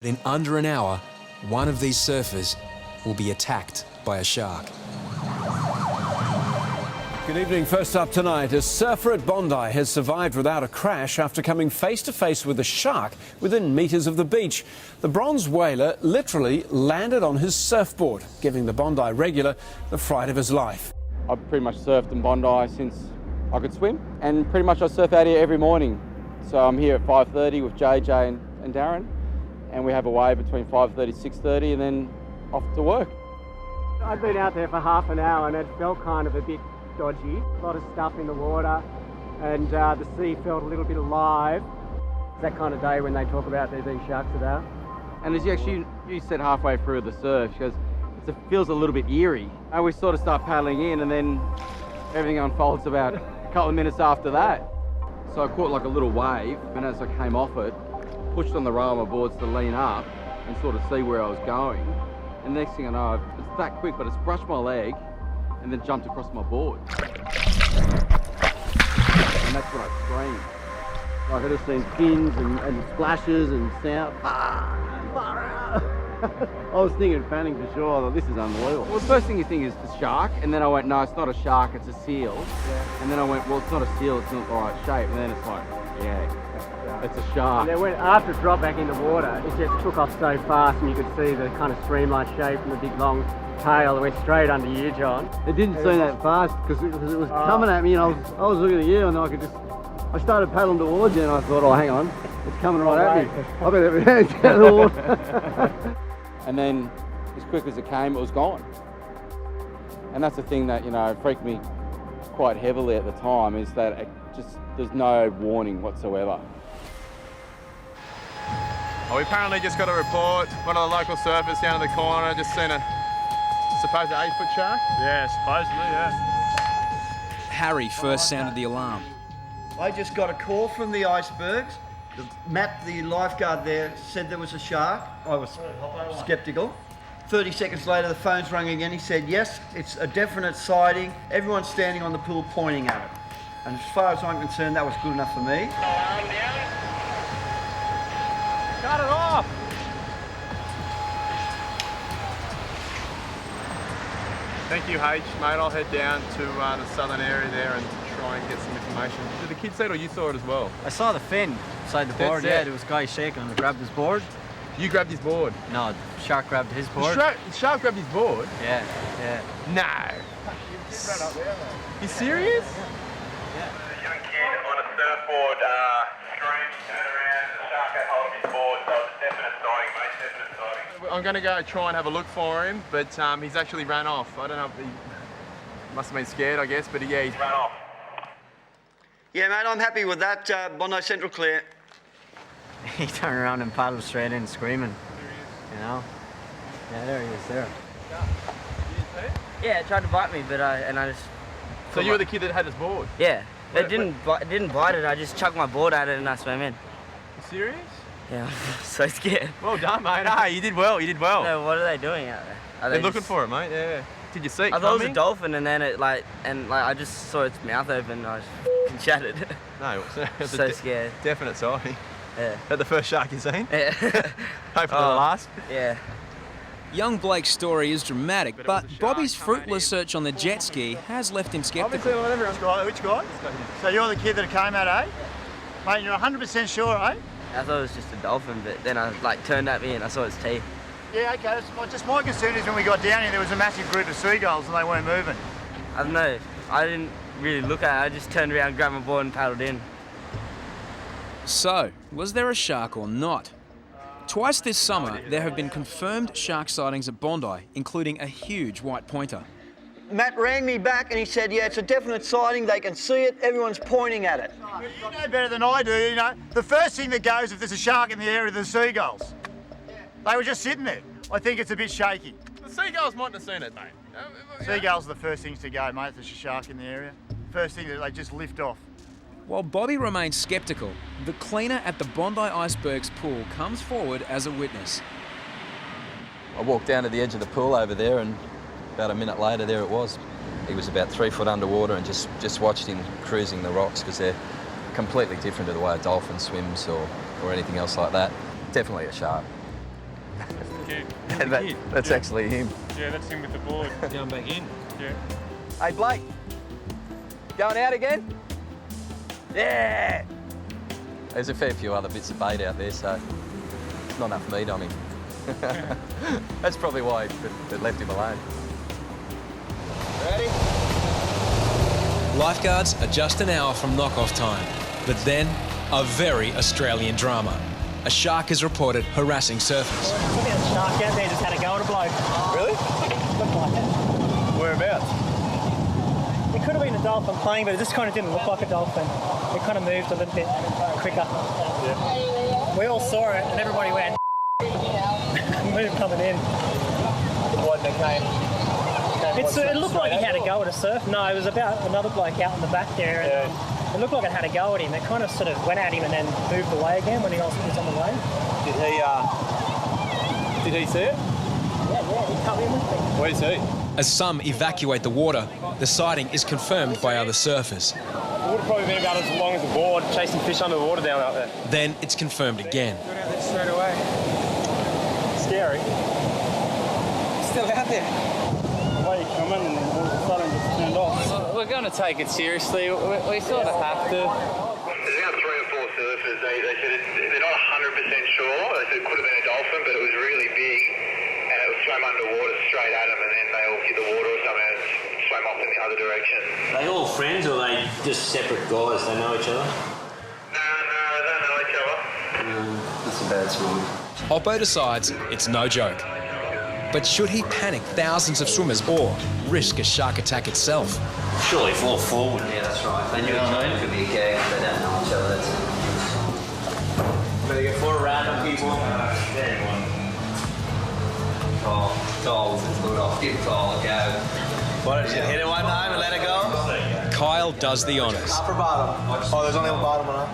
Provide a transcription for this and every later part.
In under an hour, one of these surfers will be attacked by a shark. Good evening. First up tonight, a surfer at Bondi has survived without a crash after coming face to face with a shark within metres of the beach. The bronze whaler literally landed on his surfboard, giving the Bondi regular the fright of his life. I've pretty much surfed in Bondi since I could swim, and pretty much I surf out here every morning. So I'm here at 5:30 with JJ and Darren, and we have a wave between 5:30 6:30 and then off to work. I'd been out there for half an hour and it felt kind of a bit dodgy. A lot of stuff in the water and the sea felt a little bit alive. It's that kind of day when they talk about there being sharks about. And as you said halfway through the surf, she goes, it feels a little bit eerie. And we sort of start paddling in and then everything unfolds about a couple of minutes after that. So I caught like a little wave, and as I came off it, pushed on the rail of my boards to lean up and sort of see where I was going. And the next thing I know, it's that quick, but it's brushed my leg and then jumped across my board. And that's when I screamed. I could have seen fins and splashes and sound. I was thinking panic for sure. I thought, this is unbelievable. Well, the first thing you think is the shark, and then I went, no, it's not a shark, it's a seal. Yeah. And then I went, well, it's not a seal, it's not the right shape. And then it's like, yeah, it's a shark. And then after it dropped back in the water, it just took off so fast, and you could see the kind of streamline shape and the big long tail that went straight under you, John. It didn't seem that fast because it was coming at me, and I was looking at you, and I started paddling towards you, and I thought, oh, hang on, it's coming right at me. I better get out of the water. And then, as quick as it came, it was gone. And that's the thing that, freaked me quite heavily at the time, is that there's no warning whatsoever. Oh, we apparently just got a report. One of the local surfers down in the corner just seen a supposed 8-foot shark. Yeah, supposedly, yeah. Harry first sounded the alarm. I just got a call from the icebergs. Matt, the lifeguard there, said there was a shark. I was sceptical. 30 seconds later, the phone's rung again. He said, yes, it's a definite sighting. Everyone's standing on the pool pointing at it. And as far as I'm concerned, that was good enough for me. Cut it off! Thank you, H. Mate, I'll head down to the southern area there and try and get some information. Did the kids see it or you saw it as well? I saw the fin beside the board, yeah. There was a guy shaking and I grabbed his board. You grabbed his board? No, the shark grabbed his board. The shark grabbed his board? Yeah, yeah. No. You serious? Yeah. A young kid on a surfboard screamed, turned around, and the shark had hold of his board, so it's a definite sighting, mate, definite sighting. I'm going to go try and have a look for him, but he's actually ran off. I don't know if he must have been scared, I guess, but yeah, he's ran off. Yeah, mate, I'm happy with that. Bondi Central clear. He turned around and paddled straight in screaming. You know? Yeah, there he is, there. Yeah, it tried to bite me, but I just... So you were the kid that had his board? Yeah. It didn't bite it, I just chucked my board at it and I swam in. You serious? Yeah, I'm so scared. Well done, mate. Hey, you did well, you did well. No, what are they doing out there? They're looking for it, mate, yeah. Did you see it I thought it was a dolphin and then I just saw its mouth open and I just shattered. No, it was so scared. Definite sighting. Yeah. That the first shark you've seen? Yeah. Hopefully the last. Yeah. Young Blake's story is dramatic, but Bobby's fruitless search on the jet ski has left him sceptical. Which guy? So you're the kid that came out, eh? Mate, you're 100% sure, eh? I thought it was just a dolphin, but then I turned at me and I saw its teeth. Yeah, okay. Just my concern is when we got down here, there was a massive group of seagulls and they weren't moving. I don't know. I didn't really look at it. I just turned around, grabbed my board and paddled in. So, was there a shark or not? Twice this summer, there have been confirmed shark sightings at Bondi, including a huge white pointer. Matt rang me back and he said, yeah, it's a definite sighting. They can see it. Everyone's pointing at it. You know better than I do, you know. The first thing that goes if there's a shark in the area are the seagulls. They were just sitting there. I think it's a bit shaky. The seagulls mightn't have seen it, mate. Seagulls are the first things to go, mate, if there's a shark in the area. First thing that they just lift off. While Bobby remains sceptical, the cleaner at the Bondi Icebergs pool comes forward as a witness. I walked down to the edge of the pool over there and about a minute later there it was. He was about 3 foot underwater and just watched him cruising the rocks because they're completely different to the way a dolphin swims or anything else like that. Definitely a shark. That's actually him. Yeah, that's him with the board. Going back in. Yeah. Hey, Blake. Going out again? Yeah! There's a fair few other bits of bait out there, so not enough meat on him. That's probably why they left him alone. Ready? Lifeguards are just an hour from knock-off time, but then a very Australian drama. A shark is reported harassing surfers. Look at the shark out there, just had a go at a bloke. Really? Looked like it. Whereabouts? It could have been a dolphin playing, but it just kind of didn't look like a dolphin. It kind of moved a little bit quicker. Yeah. We all saw it, and everybody went, move coming in. What they came? It looked like he had a go at a surf. No, it was about another bloke out in the back there. And it looked like it had a go at him. It kind of sort of went at him and then moved away again when he was on the way. Did he see it? Yeah, he come in with me. Where's he? As some evacuate the water, the sighting is confirmed by other surfers. It would have probably been about as long as the board, chasing fish under the water down out there. Then it's confirmed again. Got out there straight away. Scary. Still out there. Why you coming and all of a sudden just turned off? We're going to take it seriously. We sort of have to. There's about 3 or 4 surfers. They said they're not 100% sure. They said it could have been a dolphin, but it was really big and it was swam underwater straight at them, and then they all hit the water or something and swam off in the other direction. Are they all friends or are they just separate guys? They know each other? No, they don't know each other. That's a bad sign. Hoppo decides it's no joke. But should he panic thousands of swimmers or risk a shark attack itself? Surely fall forward. Yeah, that's right. They knew each other. It could be a gag if they don't know each other. Better get 4 random people. Kyle was good off. Give Kyle a go. What, did you hit it one time and let it go? Kyle does the honours. Upper bottom. Oh, there's only a bottom one, huh?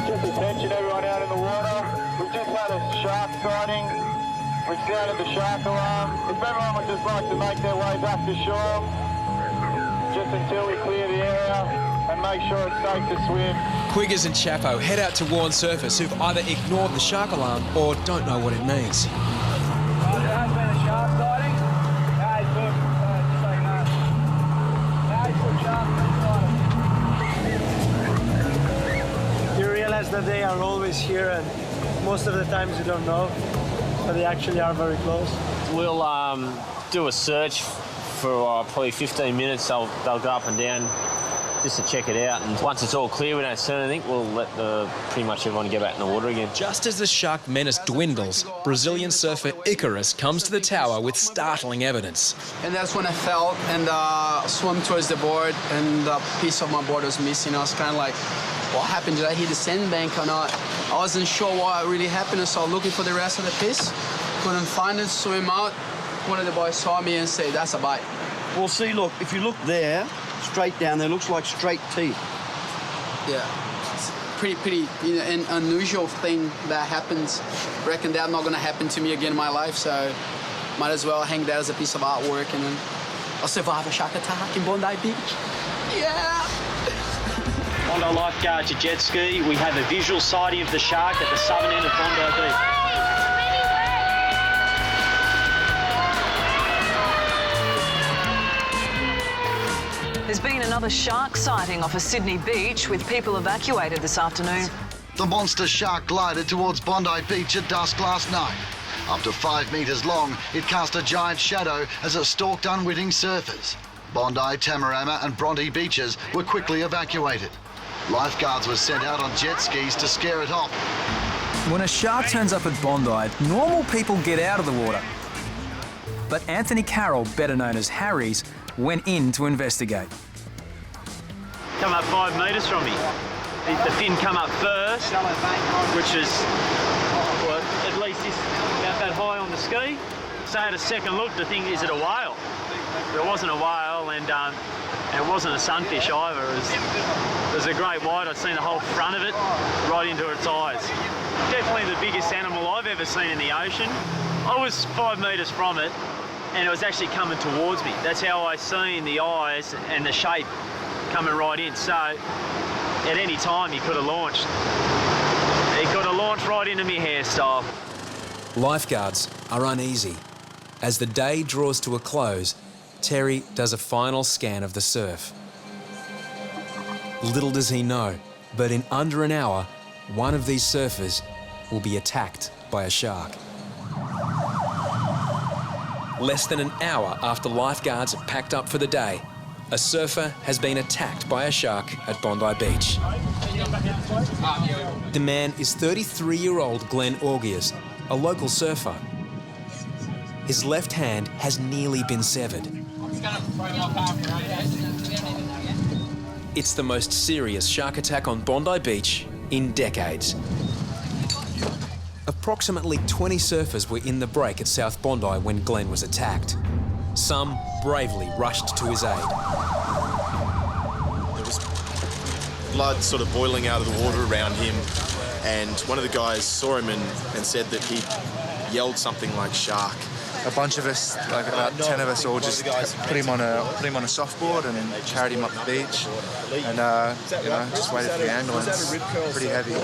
Just attention everyone out in the water. We just had a shark sighting. We sounded the shark alarm. If everyone would just like to make their way back to shore, just until we clear the area and make sure it's safe to swim. Quiggers and Chapo head out to warn surfers who've either ignored the shark alarm or don't know what it means. There has been a shark sighting. Hey, look, just like that. Hey, shark sighting. You realise that they are always here, and most of the times you don't know, but they actually are very close. We'll do a search for probably 15 minutes. They'll go up and down just to check it out. And once it's all clear, we don't see anything, we'll let pretty much everyone get back in the water again. Just as the shark menace dwindles, Brazilian surfer Icarus comes to the tower with startling evidence. And that's when I fell and swam towards the board, and a piece of my board was missing. I was kind of like, what happened? Did I hit the sandbank or not? I wasn't sure what really happened, so I was looking for the rest of the piece. Couldn't find it, swim out. One of the boys saw me and said, that's a bite. Well, see, look, if you look there, straight down there, looks like straight teeth. Yeah, it's pretty an unusual thing that happens. I reckon that's not gonna happen to me again in my life, so might as well hang that as a piece of artwork, and then I'll survive a shark attack in Bondi Beach. Yeah! On our Lifeguard to jet ski, we have a visual sighting of the shark at the southern end of Bondi Beach. There's been another shark sighting off a Sydney beach with people evacuated this afternoon. The monster shark glided towards Bondi Beach at dusk last night. Up to 5 metres long, it cast a giant shadow as it stalked unwitting surfers. Bondi, Tamarama and Bondi beaches were quickly evacuated. Lifeguards were sent out on jet skis to scare it off. When a shark turns up at Bondi, normal people get out of the water. But Anthony Carroll, better known as Harries, went in to investigate. Come up 5 metres from me. The fin come up first, which is well, at least about that high on the ski. So I had a second look to think, is it a whale? It wasn't a whale, and it wasn't a sunfish either. It was a great white. I'd seen the whole front of it right into its eyes. Definitely the biggest animal I've ever seen in the ocean. I was 5 metres from it, and it was actually coming towards me. That's how I seen the eyes and the shape coming right in. So at any time he could have launched. He could have launched right into me hairstyle. Lifeguards are uneasy. As the day draws to a close, Terry does a final scan of the surf. Little does he know, but in under an hour, one of these surfers will be attacked by a shark. Less than an hour after lifeguards have packed up for the day, a surfer has been attacked by a shark at Bondi Beach. The man is 33-year-old Glenn Augiers, a local surfer. His left hand has nearly been severed. It's the most serious shark attack on Bondi Beach in decades. Approximately 20 surfers were in the break at South Bondi when Glenn was attacked. Some bravely rushed to his aid. There was blood sort of boiling out of the water around him, and one of the guys saw him and said that he yelled something like shark. A bunch of us, like about 10 of us, all just put him on a softboard and carried him up the beach, and you know, just waited for the ambulance. Pretty heavy.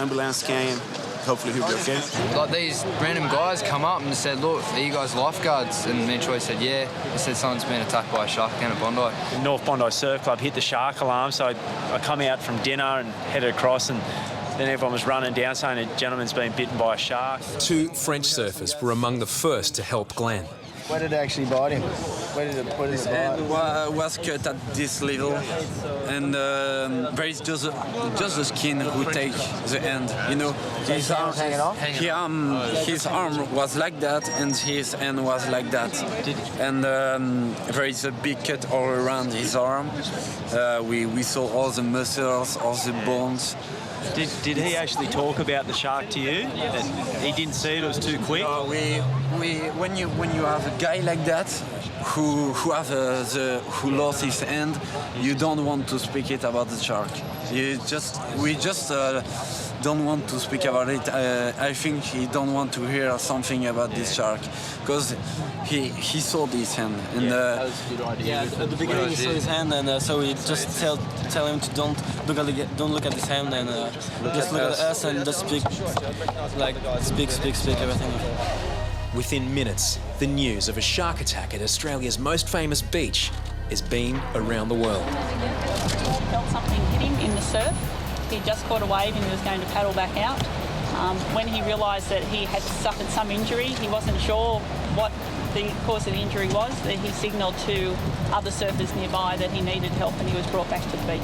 Ambulance came. Hopefully he'll be okay. Like these random guys come up and said, "Look, are you guys lifeguards?" And me and Troy said, "Yeah." He said someone's been attacked by a shark down at Bondi. The North Bondi Surf Club hit the shark alarm, so I come out from dinner and headed across, and then everyone was running down saying a gentleman's been bitten by a shark. 2 French surfers were among the first to help Glenn. Where did it actually bite him? Where did it bite? His hand was cut at this level, and there is just the skin who take the end. You know, his arm hanging off. His arm was like that, and his hand was like that. And there is a big cut all around his arm. We saw all the muscles, all the bones. Did he actually talk about the shark to you? That he didn't see it, it was too quick? When you have a guy like that who who lost his hand, you don't want to speak it about the shark. We just don't want to speak about it. I think he don't want to hear something about this shark because he saw this hand. And, at the beginning he saw his hand, and so we just tell him to don't look at his hand, and just look at us and just speak everything. Within minutes, the news of a shark attack at Australia's most famous beach is being around the world. He felt something hit him in the surf. He just caught a wave and he was going to paddle back out. When he realised that he had suffered some injury, he wasn't sure what the cause of the injury was. He signalled to other surfers nearby that he needed help, and he was brought back to the beach.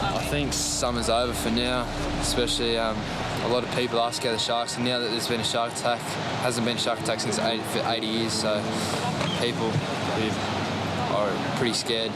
I think summer's over for now, especially a lot of people are scared of sharks, and now that there's been a shark attack, hasn't been a shark attack since 80 years, so people are pretty scared.